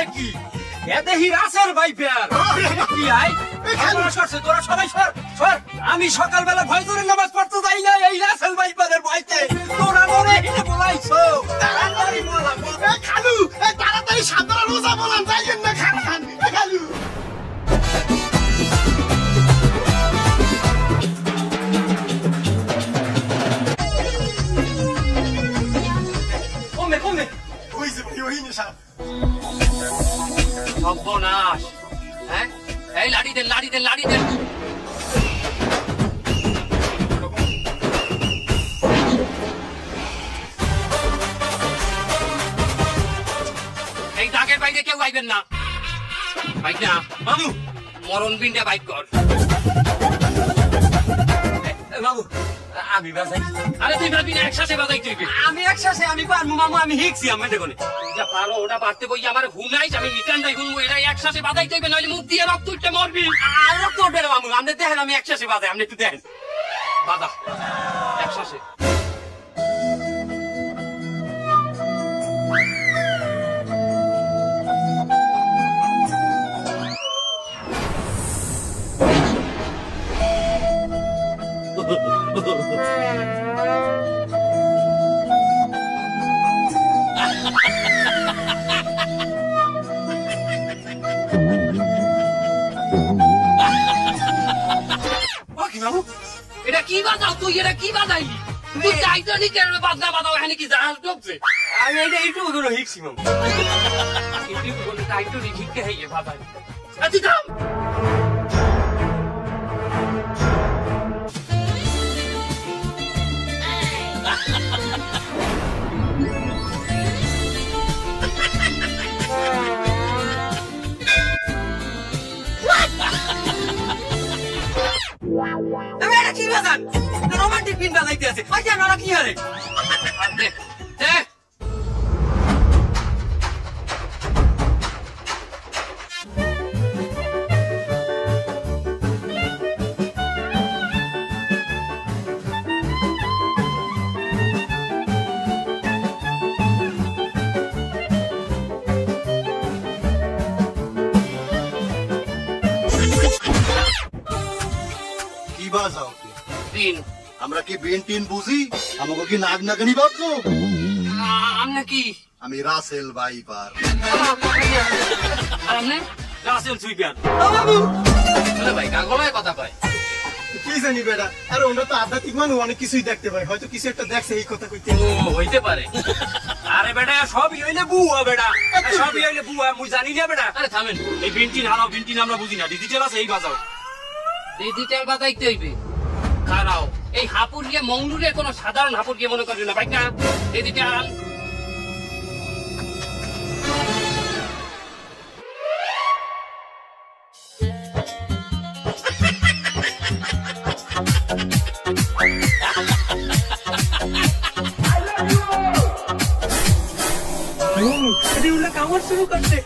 কি এতে হিরাসের ভাইপার কি আই তোরা সবাই সর আমি সকালবেলা ফজরের নামাজ পড়তে যাই না এই রাসেল ভাইপারের ভয়তে তোরা মনে হিনে বলাইছো তাড়াতাড়ি বলা খালু তাড়াতাড়ি সাবধানে রোজা বলান যাইয়েন না খান খালু কমে হইছে ওই নিশা সর্বনাশ হ্যাঁ এই লাড়ি দেন এই দাগের বাইরে কেউ আইবেন না বাইক না বাবু মরণ বিন্দা বাইক কর বাবু আমি বাজাই আরে তুই ভাবি না একসাথে বাজাই তুই আমি একসাথে আমি পারবো মামু আমি হিকছি আমি দেখো যা পারো ওটা পারতে বই আমার হুনাইছ আমি নিকান্দাই হুনবো এটা একসাথে বাজাই তুই নইলে মুখ দিয়ে রক্ত উঠতে মরবি আর রক্ত উঠবে না মামু আপনি দেখেন আমি একসাথে বাজাই আপনি একটু দেখেন বাজা একসাথে এটা কি বাজাও তুই এটা কি বাজাইলি তুই চাইতো নি কেন বাজনা বাজাও এখানে কি জাহাজ ঢুকছে আমি এটা একটু ধরো হিকছি মামু একটু বলে চাইতো নি ঠিক হয়ে বাজাই তুই থাম কি বাজান রোমান্টিক পিন বাজাইতে আছে আচ্ছা না কি হারে আমরা কি বিন টিন বুঝি আমাকে কি নাগ নাগানি বাজছো আমনে কি আমি রাসেল ভাইপার আর আমনে রাসেল সুইপার ভাই কাগলায় কথা কয় কি জানি বেটা আরে ওরা তো আধ্যাত্মিক মানুষ অনেক কিছুই দেখতে পায় হয়তো কিছু একটা দেখছে এই কথা কইতে ও হইতে পারে আরে বেটা সবই হইলে বুয়া বেটা সবই হইলে বুয়া মুই জানি না বেটা আরে থামেন এই বিনটিন হারাও বিনটিন আমরা বুঝি না ডিজিটাল আছে এই বাজাও ডিজিটাল বাজাইতে হইবে খারাও এই হাপুর গিয়ে মংলুরের কোন সাধারণ হাপুর গিয়ে মনে করবি না ভাই না ডিজিটাল কামড় শুরু করছে